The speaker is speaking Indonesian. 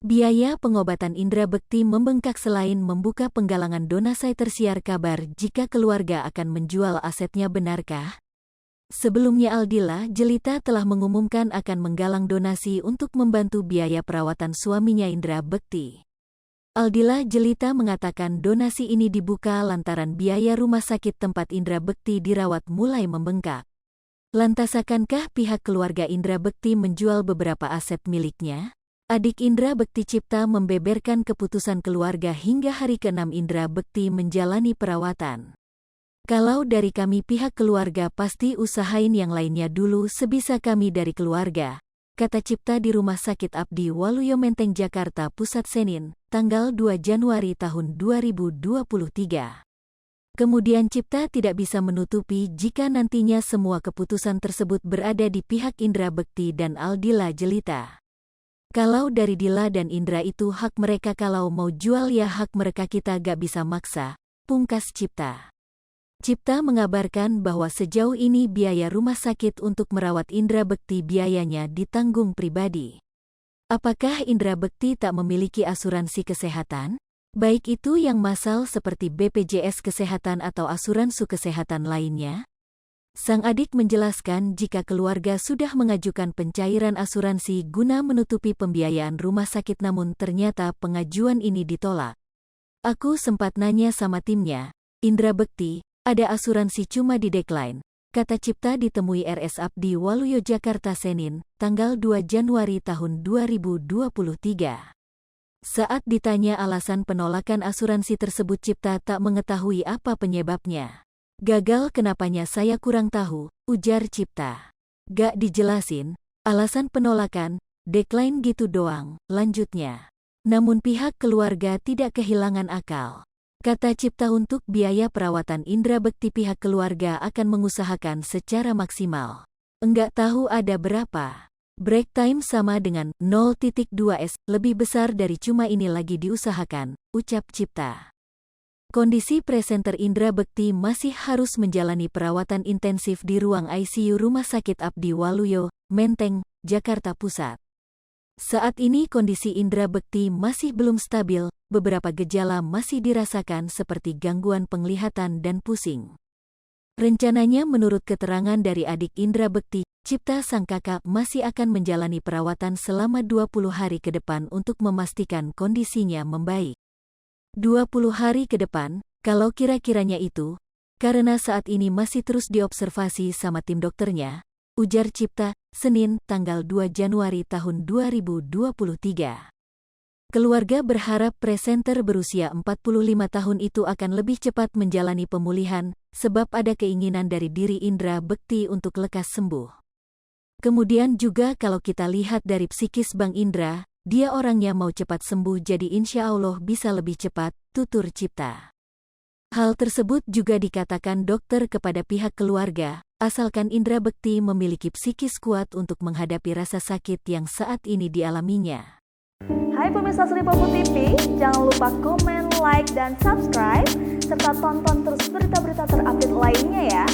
Biaya pengobatan indera bekti membengkak selain membuka penggalangan donasi tersiar kabar jika keluarga akan menjual asetnya, benarkah? Sebelumnya Aldila Jelita telah mengumumkan akan menggalang donasi untuk membantu biaya perawatan suaminya indera bekti. Aldila Jelita mengatakan donasi ini dibuka lantaran biaya rumah sakit tempat indera bekti dirawat mulai membengkak. Lantas akankah pihak keluarga indera bekti menjual beberapa aset miliknya? Adik Indra Bekti Cipta membeberkan keputusan keluarga hingga hari ke-6 Indra Bekti menjalani perawatan. Kalau dari kami pihak keluarga pasti usahain yang lainnya dulu sebisa kami dari keluarga, kata Cipta di Rumah Sakit Abdi Waluyo Menteng Jakarta Pusat Senin, tanggal 2 Januari tahun 2023. Kemudian Cipta tidak bisa menutupi jika nantinya semua keputusan tersebut berada di pihak Indra Bekti dan Aldila Jelita. Kalau dari Dila dan Indra itu hak mereka, kalau mau jual ya hak mereka, kita gak bisa maksa, pungkas Cipta. Cipta mengabarkan bahwa sejauh ini biaya rumah sakit untuk merawat Indra Bekti biayanya ditanggung pribadi. Apakah Indra Bekti tak memiliki asuransi kesehatan? Baik itu yang massal seperti BPJS Kesehatan atau asuransi kesehatan lainnya? Sang adik menjelaskan jika keluarga sudah mengajukan pencairan asuransi guna menutupi pembiayaan rumah sakit, namun ternyata pengajuan ini ditolak. Aku sempat nanya sama timnya, Indra Bekti, ada asuransi cuma di decline, kata Cipta ditemui RS Abdi Waluyo Jakarta Senin, tanggal 2 Januari tahun 2023. Saat ditanya alasan penolakan asuransi tersebut, Cipta tak mengetahui apa penyebabnya. Gagal kenapanya saya kurang tahu, ujar Cipta. Gak dijelasin, alasan penolakan, decline gitu doang, lanjutnya. Namun pihak keluarga tidak kehilangan akal. Kata Cipta, untuk biaya perawatan Indra Bekti pihak keluarga akan mengusahakan secara maksimal. Enggak tahu ada berapa. Break time sama dengan 0.2S, lebih besar dari cuma ini lagi diusahakan, ucap Cipta. Kondisi presenter Indra Bekti masih harus menjalani perawatan intensif di ruang ICU Rumah Sakit Abdi Waluyo, Menteng, Jakarta Pusat. Saat ini kondisi Indra Bekti masih belum stabil, beberapa gejala masih dirasakan seperti gangguan penglihatan dan pusing. Rencananya menurut keterangan dari adik Indra Bekti, Cipta sang kakak masih akan menjalani perawatan selama 20 hari ke depan untuk memastikan kondisinya membaik. 20 hari ke depan, kalau kira-kiranya itu, karena saat ini masih terus diobservasi sama tim dokternya, ujar Cipta, Senin, tanggal 2 Januari tahun 2023. Keluarga berharap presenter berusia 45 tahun itu akan lebih cepat menjalani pemulihan, sebab ada keinginan dari diri Indra Bekti untuk lekas sembuh. Kemudian juga kalau kita lihat dari psikis Bang Indra, dia orangnya mau cepat sembuh, jadi insya Allah bisa lebih cepat, tutur Cipta. Hal tersebut juga dikatakan dokter kepada pihak keluarga, asalkan Indra Bekti memiliki psikis kuat untuk menghadapi rasa sakit yang saat ini dialaminya. Hai pemirsa Sri Popo TV, jangan lupa komen, like, dan subscribe, serta tonton terus berita-berita terupdate lainnya ya.